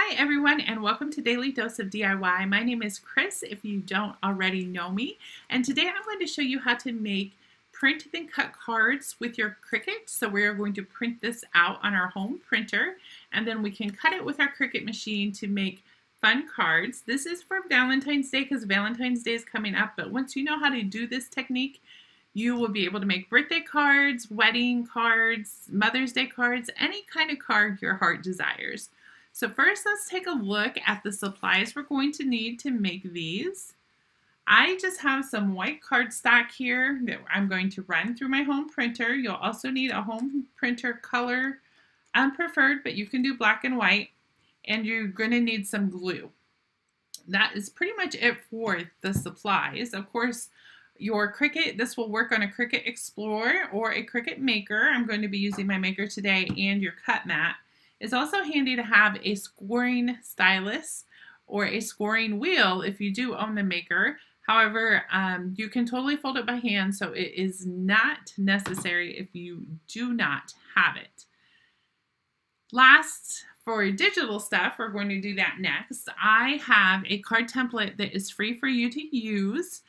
Hi everyone, and welcome to Daily Dose of DIY. My name is Chris if you don't already know me, and today I'm going to show you how to make print then cut cards with your Cricut. So we are going to print this out on our home printer, and then we can cut it with our Cricut machine to make fun cards. This is for Valentine's Day because Valentine's Day is coming up, but once you know how to do this technique, you will be able to make birthday cards, wedding cards, Mother's Day cards, any kind of card your heart desires. So first, let's take a look at the supplies we're going to need to make these. I just have some white cardstock here that I'm going to run through my home printer. You'll also need a home printer color, preferred, but you can do black and white. And you're going to need some glue. That is pretty much it for the supplies. Of course, your Cricut, this will work on a Cricut Explorer or a Cricut Maker. I'm going to be using my Maker today, and your cut mat. It's also handy to have a scoring stylus or a scoring wheel if you do own the Maker. However, you can totally fold it by hand, so it is not necessary if you do not have it. Last, for digital stuff, we're going to do that next. I have a card template that is free for you to use.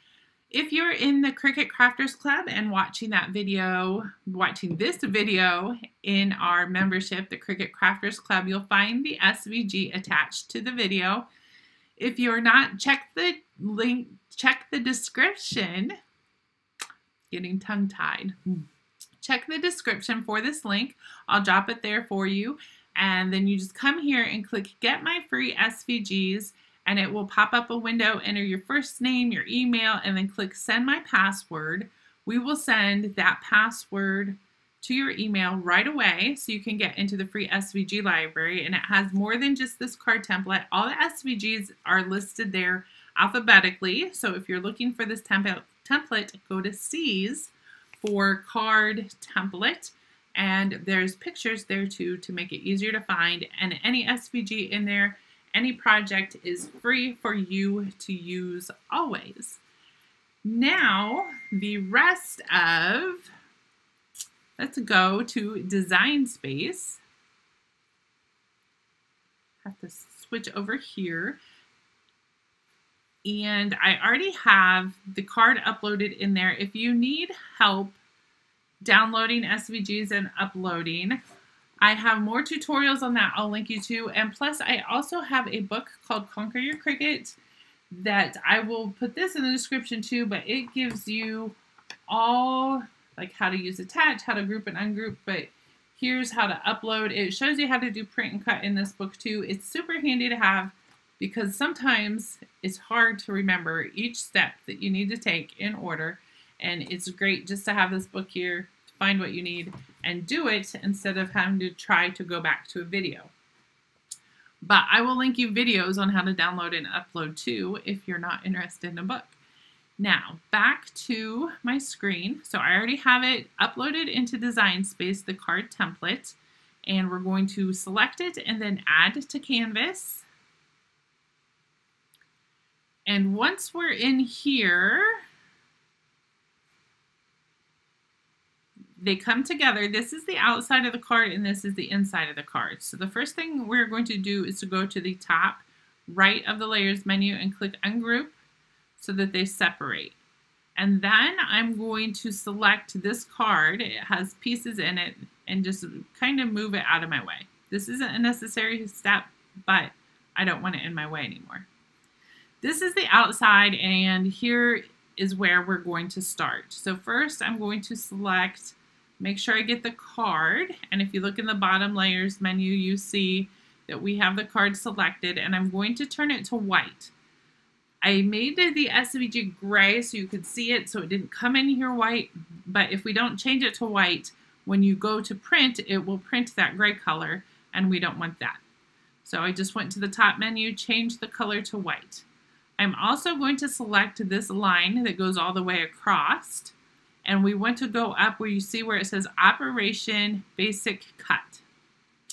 If you're in the Cricut Crafters Club and watching this video in our membership, the Cricut Crafters Club, you'll find the SVG attached to the video. If you're not, check the link, check the description. Getting tongue-tied. Check the description for this link. I'll drop it there for you. And then you just come here and click Get My Free SVGs. And it will pop up a window, enter your first name, your email, and then click Send My Password. We will send that password to your email right away so you can get into the free SVG library. And it has more than just this card template. All the SVGs are listed there alphabetically. So if you're looking for this template, go to C's for card template. And there's pictures there too to make it easier to find. And any SVG in there, any project is free for you to use always. Now, the rest of, let's go to Design Space. Have to switch over here. And I already have the card uploaded in there. If you need help downloading SVGs and uploading, I have more tutorials on that I'll link you to, and plus I also have a book called Conquer Your Cricut that I will put this in the description too, but it gives you all like how to use attach, how to group and ungroup, but here's how to upload. It shows you how to do print and cut in this book too. It's super handy to have because sometimes it's hard to remember each step that you need to take in order, and it's great just to have this book here, find what you need and do it instead of having to try to go back to a video. But I will link you videos on how to download and upload too if you're not interested in a book. Now back to my screen. So I already have it uploaded into Design Space, the card template, and we're going to select it and then add to canvas. And once we're in here, they come together. This is the outside of the card and this is the inside of the card. So the first thing we're going to do is to go to the top right of the layers menu and click ungroup so that they separate. And then I'm going to select this card. It has pieces in it and just kind of move it out of my way. This isn't a necessary step, but I don't want it in my way anymore. This is the outside, and here is where we're going to start. So first I'm going to select, make sure I get the card, and if you look in the bottom layers menu, you see that we have the card selected, and I'm going to turn it to white. I made the SVG gray so you could see it, so it didn't come in here white, but if we don't change it to white, when you go to print, it will print that gray color, and we don't want that. So I just went to the top menu, changed the color to white. I'm also going to select this line that goes all the way across, and we want to go up where you see where it says Operation Basic Cut.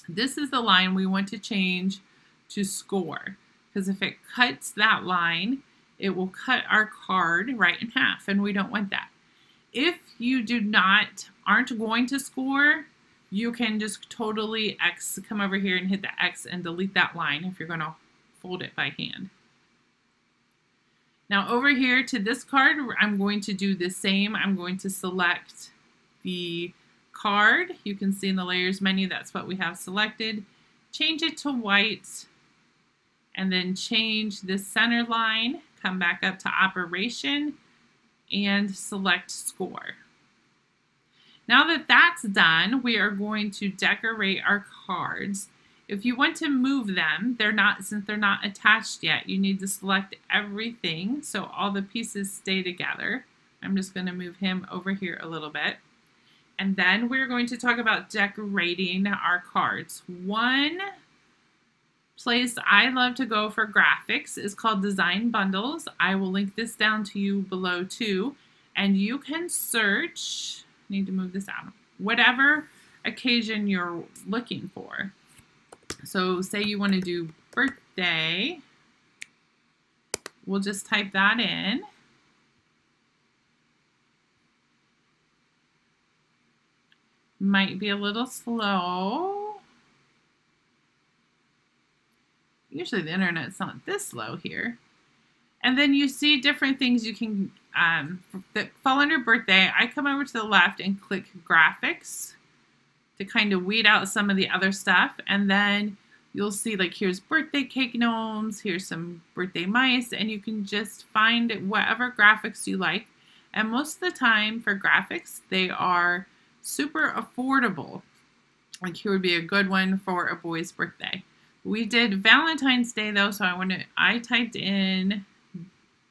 This is the line we want to change to Score, because if it cuts that line, it will cut our card right in half, and we don't want that. If you aren't going to score, you can just totally come over here and hit the X and delete that line if you're going to fold it by hand. Now over here to this card, I'm going to do the same. I'm going to select the card. You can see in the layers menu, that's what we have selected. Change it to white, and then change this center line, come back up to operation, and select score. Now that that's done, we are going to decorate our cards. If you want to move them, since they're not attached yet, you need to select everything so all the pieces stay together. I'm just going to move him over here a little bit. And then we're going to talk about decorating our cards. One place I love to go for graphics is called Design Bundles. I will link this down to you below too. And you can search, need to move this out, whatever occasion you're looking for. So say you want to do birthday, we'll just type that in. Might be a little slow. Usually the internet's not this slow here. And then you see different things you can that fall under birthday. I come over to the left and click graphics to kind of weed out some of the other stuff. And then you'll see like here's birthday cake gnomes, here's some birthday mice, and you can just find whatever graphics you like. And most of the time for graphics, they are super affordable. Like here would be a good one for a boy's birthday. We did Valentine's Day though, so I typed in,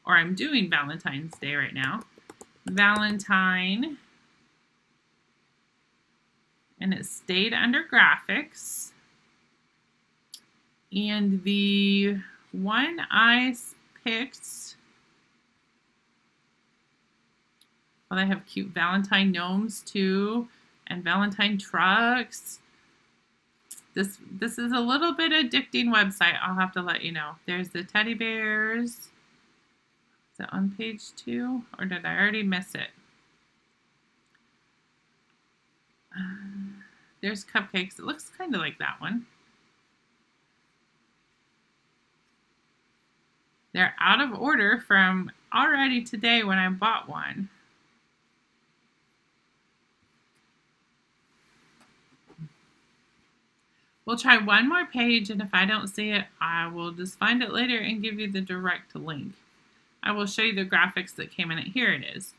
or I'm doing Valentine's Day right now, Valentine, and it stayed under graphics. And the one I picked, well, they have cute Valentine gnomes too, and Valentine trucks. This is a little bit addicting website, I'll have to let you know. There's the teddy bears. Is that on page 2? Or did I already miss it? There's cupcakes. It looks kind of like that one. They're out of order from already today when I bought one. We'll try one more page, and if I don't see it, I will just find it later and give you the direct link. I will show you the graphics that came in it. Here it is.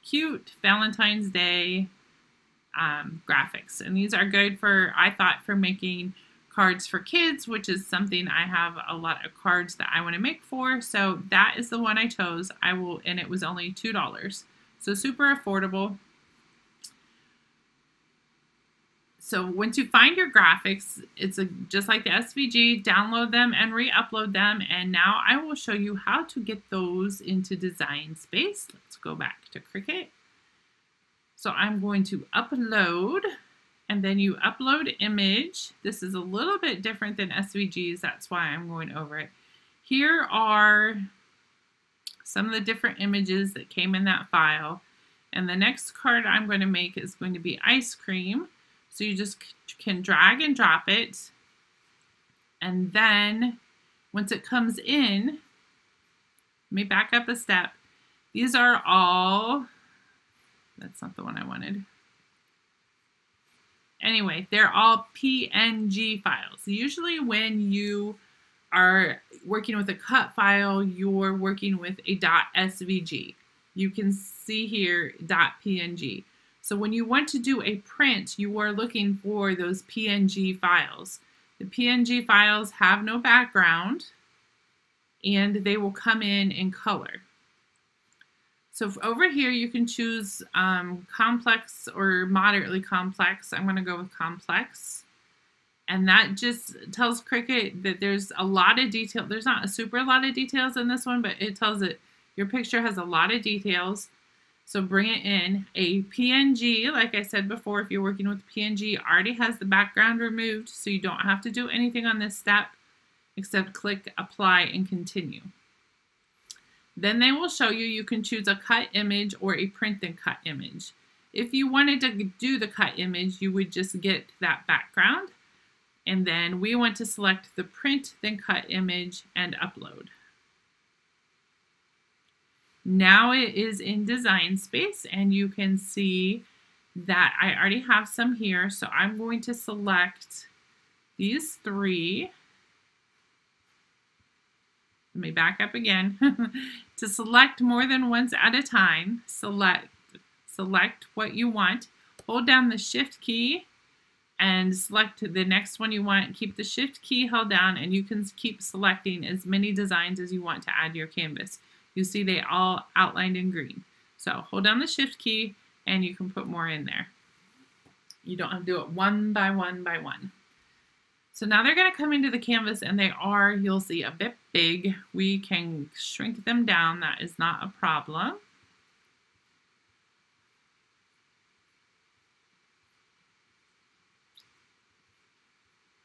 Cute Valentine's Day graphics. And these are good for, I thought, for making cards for kids, which is something I have a lot of cards that I want to make for. So that is the one I chose. And it was only $2. So super affordable. So once you find your graphics, it's just like the SVG, download them and re-upload them. And now I will show you how to get those into Design Space. Let's go back to Cricut. So I'm going to upload, and then you upload image. This is a little bit different than SVGs. That's why I'm going over it. Here are some of the different images that came in that file. And the next card I'm going to make is going to be ice cream. So you just can drag and drop it. And then once it comes in, let me back up a step. These are all, that's not the one I wanted. Anyway, they're all PNG files. Usually when you are working with a cut file, you're working with a .svg. You can see here .png. So when you want to do a print, you are looking for those PNG files. The PNG files have no background, and they will come in color. So over here, you can choose complex or moderately complex. I'm going to go with complex. And that just tells Cricut that there's a lot of detail. There's not a super lot of details in this one, but it tells it your picture has a lot of details. So bring it in. A PNG, like I said before, if you're working with PNG, already has the background removed, so you don't have to do anything on this step except click apply and continue. Then they will show you can choose a cut image or a print and cut image. If you wanted to do the cut image, you would just get that background. And then we want to select the print, then cut image and upload. Now it is in design space and you can see that I already have some here. So I'm going to select these 3. Let me back up again. To select more than once at a time, select what you want. Hold down the Shift key and select the next one you want. Keep the Shift key held down and you can keep selecting as many designs as you want to add to your canvas. You see they all outlined in green. So hold down the Shift key and you can put more in there. You don't have to do it one by one by one. So now they're going to come into the canvas and they are, you'll see, a bit big. We can shrink them down. That is not a problem.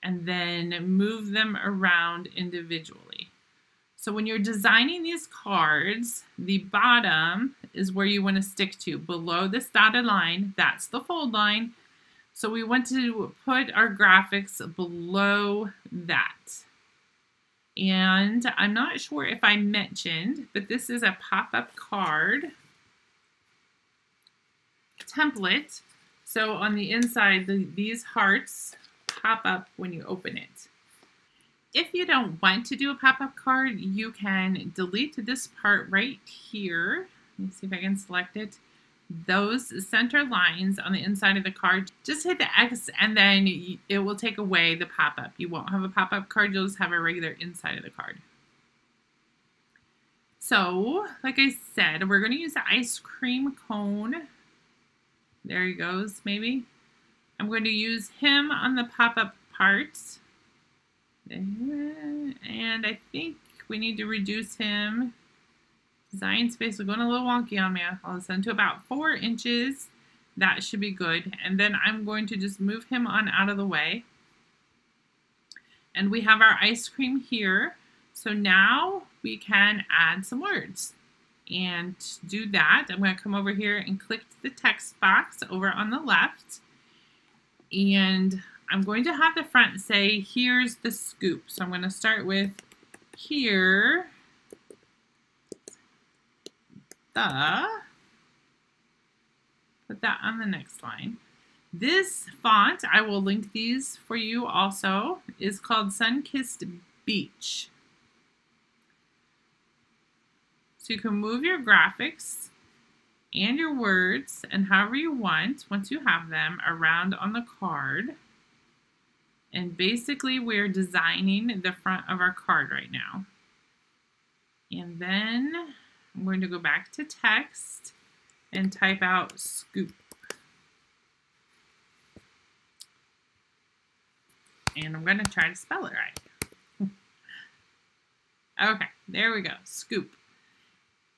And then move them around individually. So when you're designing these cards, the bottom is where you want to stick to. Below this dotted line, that's the fold line. So we want to put our graphics below that. And I'm not sure if I mentioned, but this is a pop-up card template. So on the inside, these hearts pop up when you open it. If you don't want to do a pop-up card, you can delete this part right here. Let me see if I can select it. Those center lines on the inside of the card, just hit the X and then it will take away the pop-up. You won't have a pop-up card, you'll just have a regular inside of the card. So, like I said, we're going to use the ice cream cone. There he goes, maybe. I'm going to use him on the pop-up parts. And I think we need to reduce him. Design space is going a little wonky on me all of a sudden to about 4 inches. That should be good. And then I'm going to just move him on out of the way. And we have our ice cream here. So now we can add some words. And to do that, I'm going to come over here and click the text box over on the left. And I'm going to have the front say, here's the scoop. So I'm going to start with here, put that on the next line. This font, I will link these for you also, is called Sun-Kissed Beach. So you can move your graphics and your words and however you want, once you have them, around on the card. And basically we're designing the front of our card right now. And then I'm going to go back to text and type out scoop. And I'm going to try to spell it right. Okay, there we go, scoop.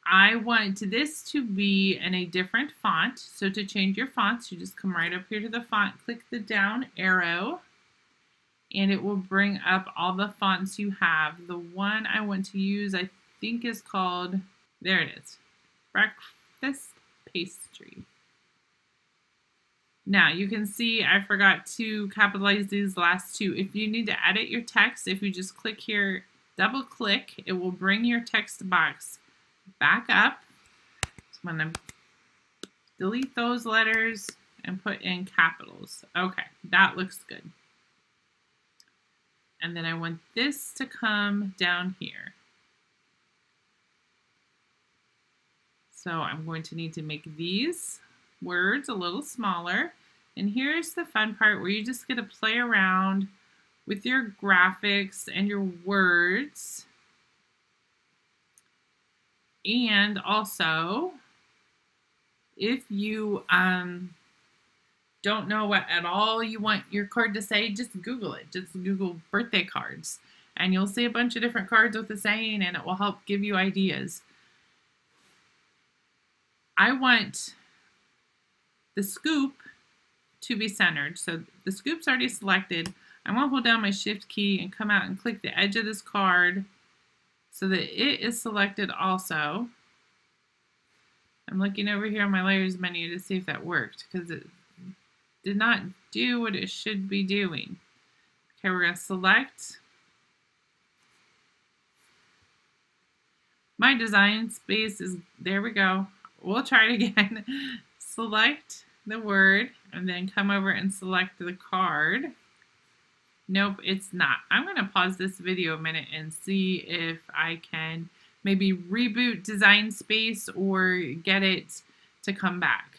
I want this to be in a different font. So to change your fonts, you just come right up here to the font, click the down arrow, and it will bring up all the fonts you have. The one I want to use, I think, is called, there it is, Breakfast Pastry. Now you can see I forgot to capitalize these last two. If you need to edit your text, if you just click here, double click, it will bring your text box back up. So I'm going to delete those letters and put in capitals. Okay, that looks good. And then I want this to come down here. So I'm going to need to make these words a little smaller. And here's the fun part where you just get to play around with your graphics and your words. And also, if you don't know what at all you want your card to say, just Google it. Just Google birthday cards. And you'll see a bunch of different cards with the saying, and it will help give you ideas. I want the scoop to be centered. So the scoop's already selected. I'm going to hold down my Shift key and come out and click the edge of this card so that it is selected also. I'm looking over here on my layers menu to see if that worked, because it did not do what it should be doing. Okay, we're going to select my design space is, there we go. We'll try it again. Select the word and then come over and select the card. Nope, it's not. I'm going to pause this video a minute and see if I can maybe reboot design space or get it to come back.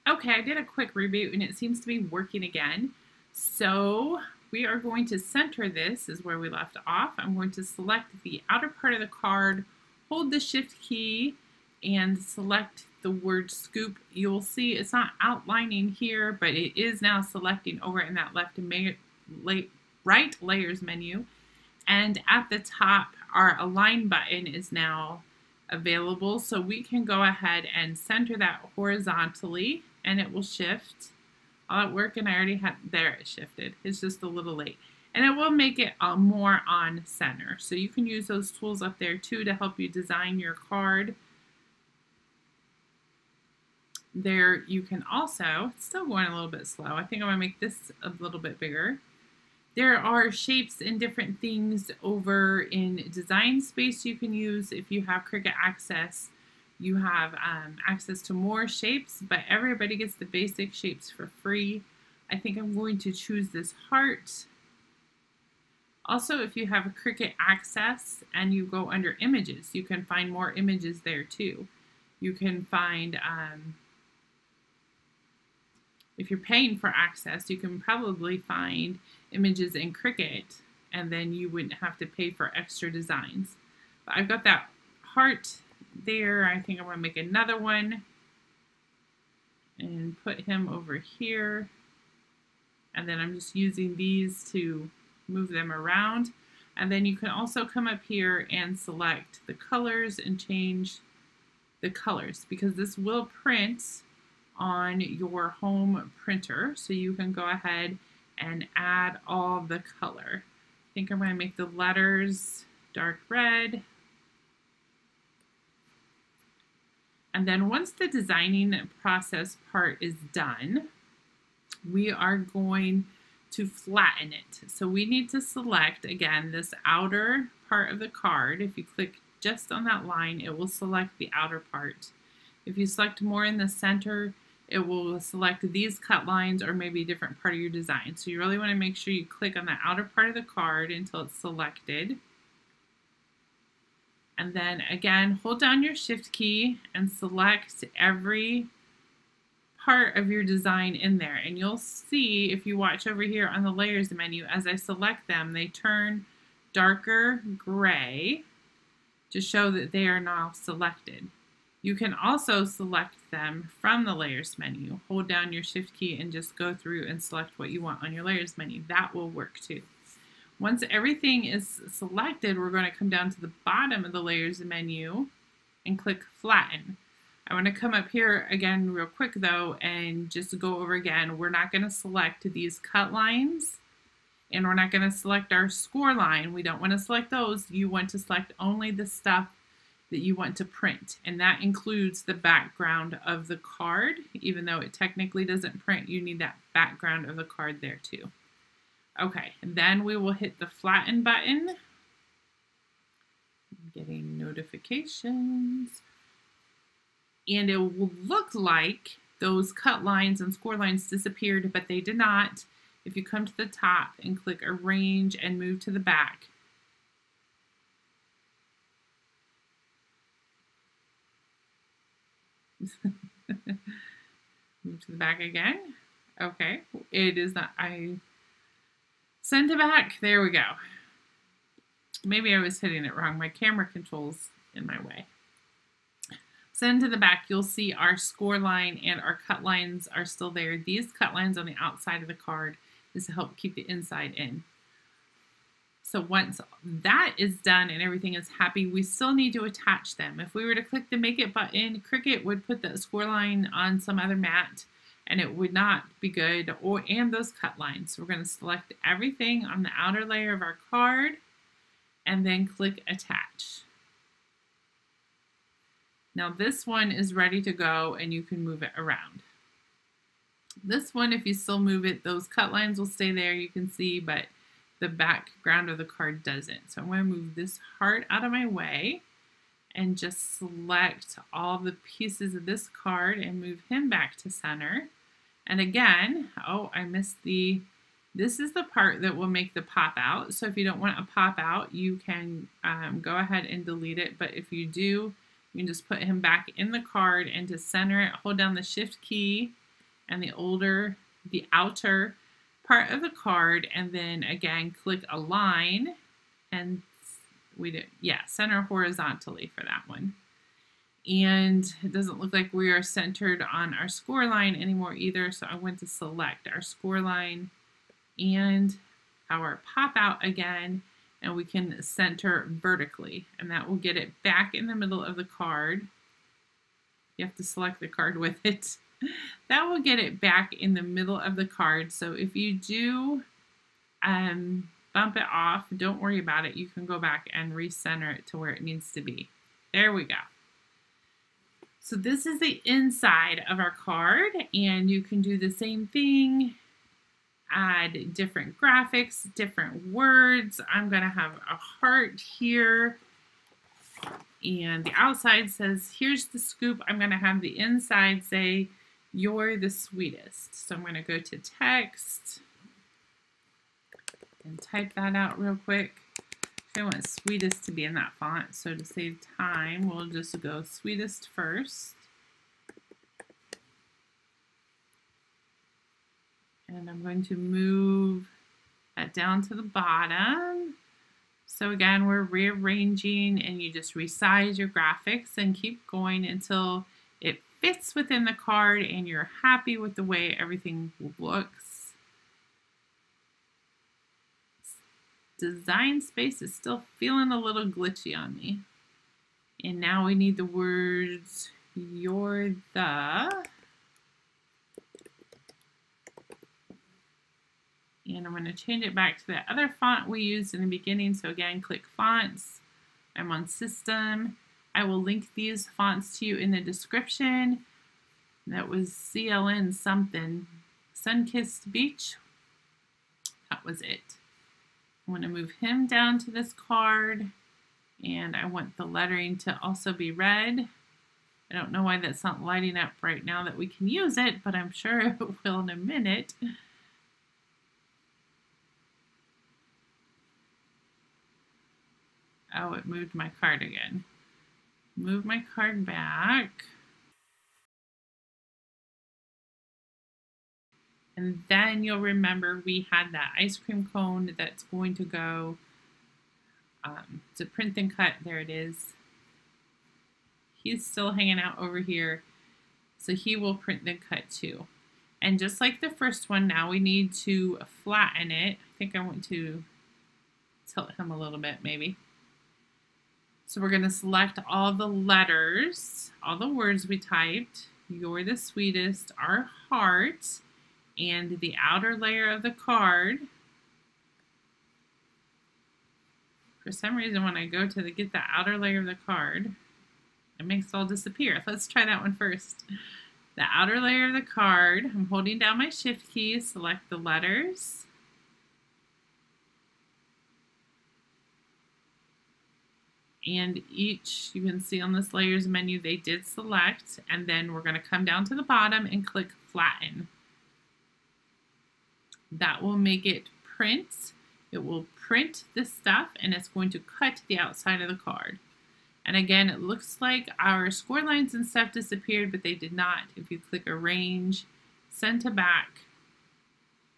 Okay, I did a quick reboot and it seems to be working again. So we are going to center this, is where we left off. I'm going to select the outer part of the card, hold the shift key, and select the word scoop. You'll see it's not outlining here, but it is now selecting over in that left and right layers menu. And at the top, our align button is now available. So we can go ahead and center that horizontally and it will shift. All at work, and I already had, there it shifted. It's just a little late. And it will make it more on center. So you can use those tools up there too to help you design your card. There you can also, it's still going a little bit slow. I think I'm gonna make this a little bit bigger. There are shapes and different things over in design space you can use. If you have Cricut Access, you have access to more shapes, but everybody gets the basic shapes for free. I think I'm going to choose this heart. Also, if you have a Cricut Access and you go under images, you can find more images there too. You can find, if you're paying for access, you can probably find images in Cricut and then you wouldn't have to pay for extra designs. But I've got that heart there. I think I'm going to make another one and put him over here. And then I'm just using these to move them around. And then you can also come up here and select the colors and change the colors, because this will print on your home printer. So you can go ahead and add all the color. I think I'm going to make the letters dark red. And then once the designing process part is done, we are going to flatten it. So we need to select, again, this outer part of the card. If you click just on that line, it will select the outer part. If you select more in the center, it will select these cut lines or maybe a different part of your design. So you really want to make sure you click on the outer part of the card until it's selected. And then again, hold down your shift key and select every part of your design in there. And you'll see, if you watch over here on the layers menu, as I select them, they turn darker gray to show that they are now selected. You can also select them from the layers menu. Hold down your shift key and just go through and select what you want on your layers menu. That will work too. Once everything is selected, we're going to come down to the bottom of the layers menu and click flatten. I want to come up here again real quick though and just go over again. We're not going to select these cut lines and we're not going to select our score line. We don't want to select those. You want to select only the stuff that you want to print, and that includes the background of the card. Even though it technically doesn't print, you need that background of the card there too. Okay, and then we will hit the flatten button. I'm getting notifications. And it will look like those cut lines and score lines disappeared, but they did not. If you come to the top and click arrange and move to the back, move to the back again. Okay, it is not, I send it back. There we go. Maybe I was hitting it wrong. My camera control's in my way. Send to the back, you'll see our score line and our cut lines are still there. These cut lines on the outside of the card is to help keep the inside in. So once that is done and everything is happy, we still need to attach them. If we were to click the Make It button, Cricut would put the score line on some other mat and it would not be good, and those cut lines. So we're going to select everything on the outer layer of our card and then click Attach. Now this one is ready to go and you can move it around. This one, if you still move it, those cut lines will stay there, you can see, but the background of the card doesn't. So I'm going to move this heart out of my way and just select all the pieces of this card and move him back to center. And again, oh, I missed this is the part that will make the pop out. So if you don't want a pop out, you can go ahead and delete it. But if you do, you can just put him back in the card, and to center it, hold down the shift key and the outer part of the card, and then again click align, and center horizontally for that one. And it doesn't look like we are centered on our score line anymore either, so I want to select our score line and our pop out again, and we can center vertically, and that will get it back in the middle of the card. You have to select the card with it. That will get it back in the middle of the card. So if you do bump it off, don't worry about it. You can go back and recenter it to where it needs to be. There we go. So this is the inside of our card, and you can do the same thing. Add different graphics, different words. I'm going to have a heart here, and the outside says, here's the scoop. I'm going to have the inside say, you're the sweetest. So I'm going to go to text and type that out real quick. I want sweetest to be in that font, so to save time, we'll just go sweetest first. And I'm going to move that down to the bottom. So again, we're rearranging, and you just resize your graphics and keep going until it fits within the card and you're happy with the way everything looks. Design space is still feeling a little glitchy on me. And now we need the words, you're the. And I'm going to change it back to the other font we used in the beginning. So again, click fonts. I'm on system. I will link these fonts to you in the description. That was CLN something. Sun-Kissed Beach. That was it. I want to move him down to this card, and I want the lettering to also be red. I don't know why that's not lighting up right now that we can use it, but I'm sure it will in a minute. Oh, it moved my card again. Move my card back. And then you'll remember we had that ice cream cone that's going to go to print and cut. There it is. He's still hanging out over here, so he will print and cut too. And just like the first one, now we need to flatten it. I think I want to tilt him a little bit maybe. So we're going to select all the letters, all the words we typed, you're the sweetest, our heart, and the outer layer of the card. For some reason, when I go to get the outer layer of the card, it makes it all disappear. Let's try that one first. The outer layer of the card, I'm holding down my shift key, select the letters. And each, you can see on this layers menu, they did select, and then we're going to come down to the bottom and click flatten. That will make it print. It will print this stuff, and it's going to cut the outside of the card. And again, it looks like our score lines and stuff disappeared, but they did not. If you click arrange, send to back,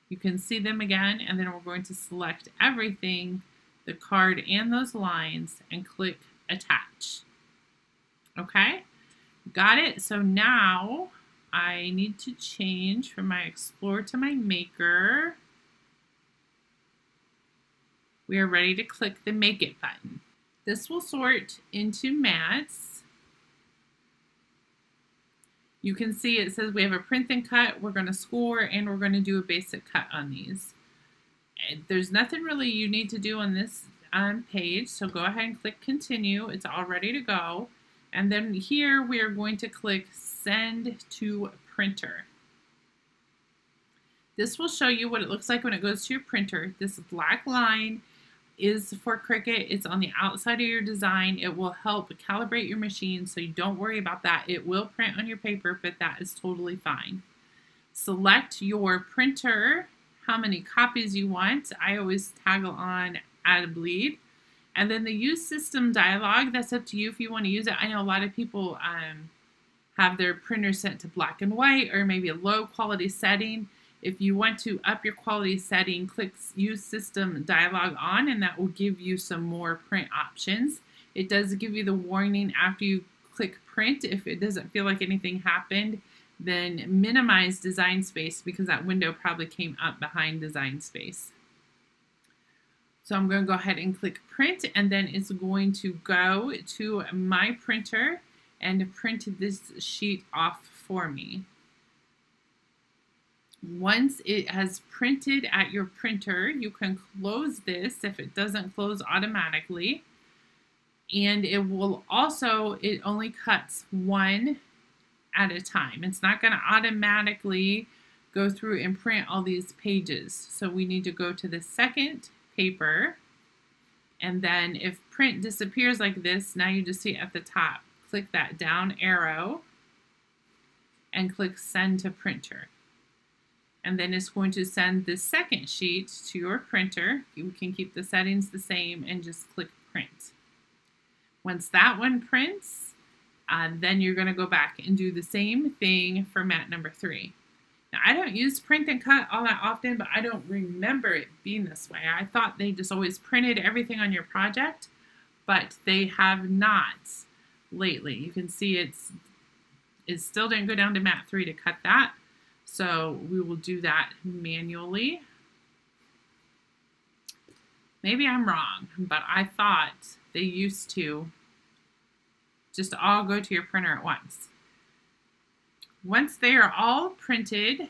you can see them again, and then we're going to select everything, the card and those lines, and click attach. Okay, got it. So now I need to change from my Explorer to my Maker. We are ready to click the Make It button. This will sort into mats. You can see it says we have a print and cut, we're going to score, and we're going to do a basic cut on these. There's nothing really you need to do on this page, so go ahead and click continue. It's all ready to go. And then here we are going to click Send to Printer. This will show you what it looks like when it goes to your printer. This black line is for Cricut. It's on the outside of your design. It will help calibrate your machine, so you don't worry about that. It will print on your paper, but that is totally fine. Select your printer, how many copies you want. I always toggle on Add a Bleed. And then the Use System dialog, that's up to you if you want to use it. I know a lot of people have their printer set to black and white or maybe a low quality setting. If you want to up your quality setting, click Use System dialog on, and that will give you some more print options. It does give you the warning after you click print. If it doesn't feel like anything happened, then minimize design space, because that window probably came up behind design space. So I'm going to go ahead and click print, and then it's going to go to my printer and print this sheet off for me. Once it has printed at your printer, you can close this if it doesn't close automatically. And it will also, it only cuts one at a time. It's not going to automatically go through and print all these pages. So we need to go to the second paper, and then if print disappears like this, now you just see it at the top. Click that down arrow and click Send to Printer. And then it's going to send the second sheet to your printer. You can keep the settings the same and just click Print. Once that one prints, then you're going to go back and do the same thing for mat number 3. Now, I don't use print and cut all that often, but I don't remember it being this way. I thought they just always printed everything on your project, but they have not lately. You can see it still didn't go down to mat 3 to cut that. So we will do that manually. Maybe I'm wrong, but I thought they used to just all go to your printer at once. Once they are all printed,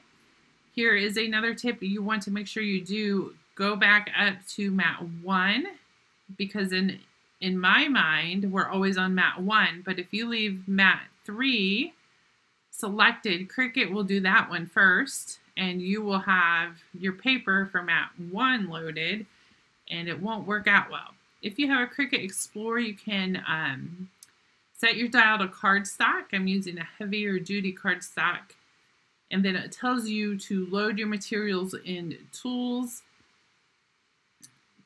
here is another tip you want to make sure you do. Go back up to mat 1, because in my mind, we're always on mat 1, but if you leave mat 3 selected, Cricut will do that one first, and you will have your paper for mat 1 loaded, and it won't work out well. If you have a Cricut Explorer, you can set your dial to cardstock. I'm using a heavier duty cardstock, and then it tells you to load your materials in Tools,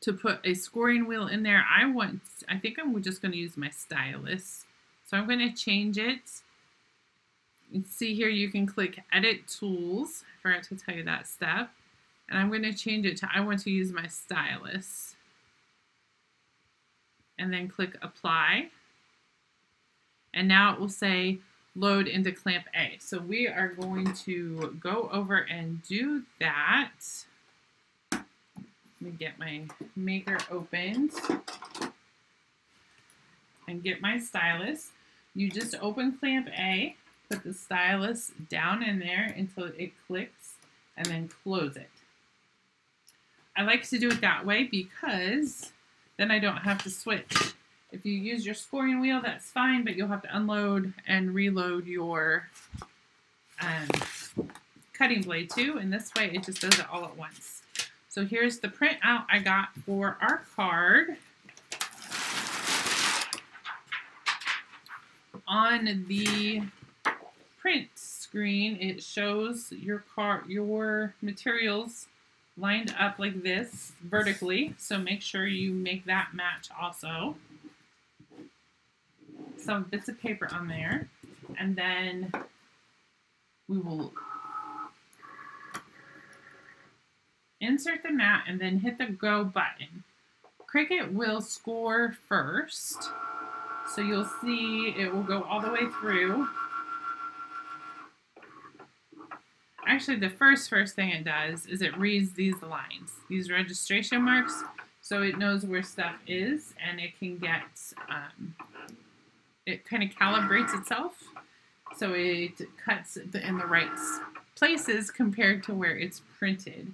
to put a scoring wheel in there. I think I'm just going to use my stylus, so I'm going to change it. You can see here you can click Edit Tools. I forgot to tell you that step. And I'm going to change it to I want to use my stylus. And then click Apply. And now it will say Load into Clamp A. So we are going to go over and do that. Let me get my maker opened and get my stylus. You just open Clamp A. Put the stylus down in there until it clicks, and then close it. I like to do it that way because then I don't have to switch. If you use your scoring wheel, that's fine, but you'll have to unload and reload your cutting blade too, and this way it just does it all at once. So here's the printout I got for our card. On the print screen, it shows your materials lined up like this vertically, so make sure you make that match also. Some bits of paper on there, and then we will insert the mat and then hit the go button. Cricut will score first, so you'll see it will go all the way through. Actually, the first thing it does is it reads these lines, these registration marks, so it knows where stuff is, and it can get, it kind of calibrates itself, so it cuts in the right places compared to where it's printed.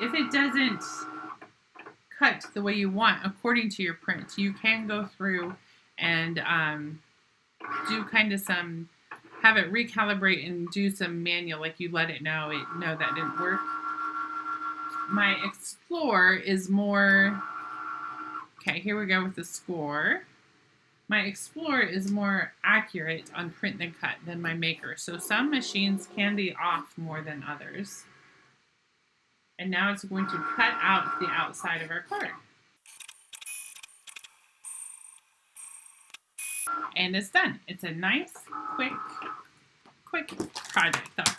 If it doesn't cut the way you want according to your print. You can go through and do kind of some, have it recalibrate and do some manual, like you let it know, no, that didn't work. My Explore is more, okay, here we go with the score. My Explore is more accurate on print than cut than my Maker. So some machines can be off more than others. And now it's going to cut out the outside of our card. And it's done. It's a nice, quick project. The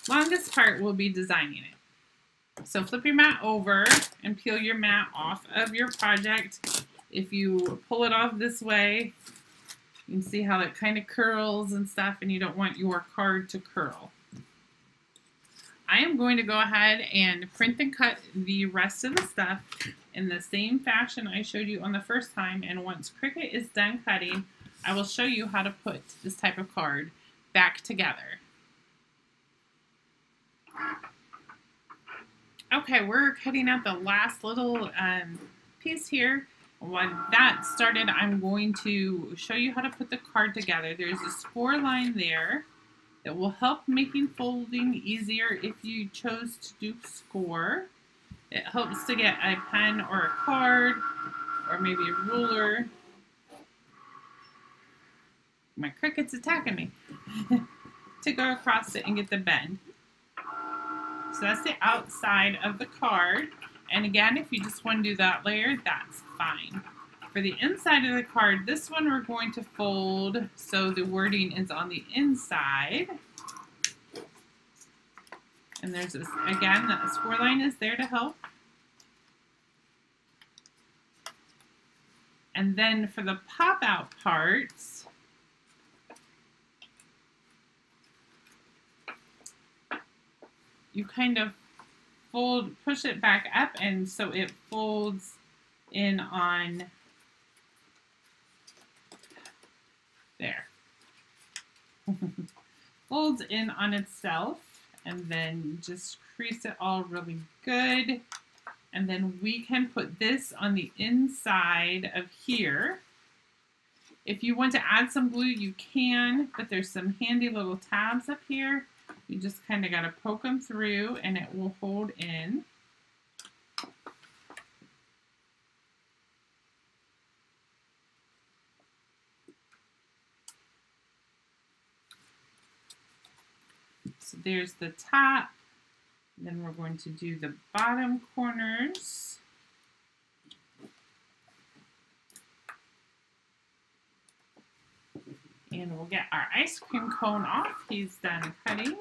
longest part will be designing it. So flip your mat over and peel your mat off of your project. If you pull it off this way, you can see how it kind of curls and stuff, and you don't want your card to curl. I am going to go ahead and print and cut the rest of the stuff in the same fashion I showed you on the first time, and once Cricut is done cutting, I will show you how to put this type of card back together. Okay, we're cutting out the last little piece here. When that started, I'm going to show you how to put the card together. There's a score line there that will help making folding easier if you chose to do score. It helps to get a pen or a card or maybe a ruler. My Cricut's attacking me. To go across it and get the bend. So that's the outside of the card. And again, if you just want to do that layer, that's fine. For the inside of the card, this one we're going to fold so the wording is on the inside. And there's this, again, that score line is there to help. And then for the pop-out parts, you kind of fold, push it back up, and so it folds in on there. Folds in on itself, and then just crease it all really good. And then we can put this on the inside of here. If you want to add some glue, you can, but there's some handy little tabs up here. You just kind of got to poke them through and it will hold in. So there's the top. Then we're going to do the bottom corners. And we'll get our ice cream cone off. He's done cutting.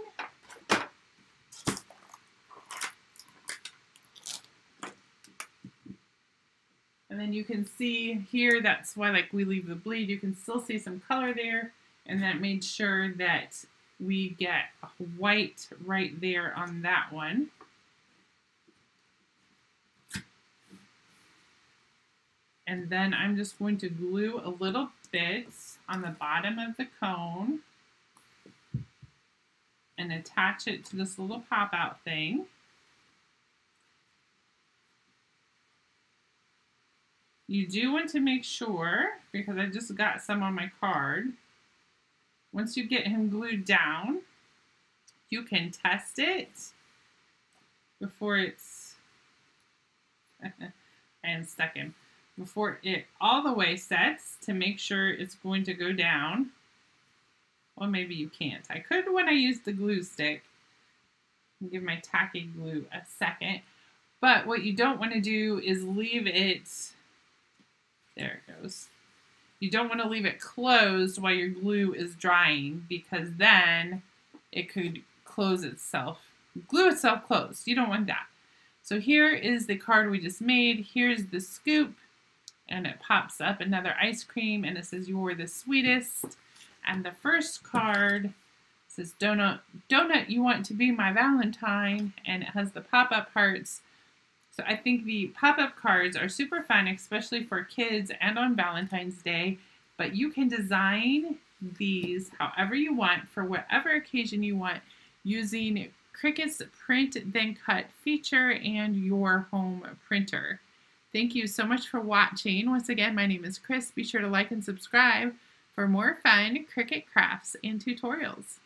And then you can see here, that's why like we leave the bleed. You can still see some color there. And that made sure that we get a white right there on that one. And then I'm just going to glue a little bit on the bottom of the cone and attach it to this little pop-out thing. You do want to make sure, because I just got some on my card, once you get him glued down, you can test it before it's, I unstuck him, before it all the way sets to make sure it's going to go down. Well, maybe you can't. I could when I use the glue stick. I'll give my tacky glue a second. But what you don't want to do is leave it, there it goes. You don't want to leave it closed while your glue is drying, because then it could close itself, glue itself closed. You don't want that. So here is the card we just made. Here's the scoop, and it pops up another ice cream, and it says, "You're the sweetest." And the first card says, "Donut, donut, you want to be my Valentine," and it has the pop-up hearts. So I think the pop-up cards are super fun, especially for kids and on Valentine's Day, but you can design these however you want for whatever occasion you want using Cricut's Print Then Cut feature and your home printer. Thank you so much for watching. Once again, my name is Chris. Be sure to like and subscribe for more fun Cricut crafts and tutorials.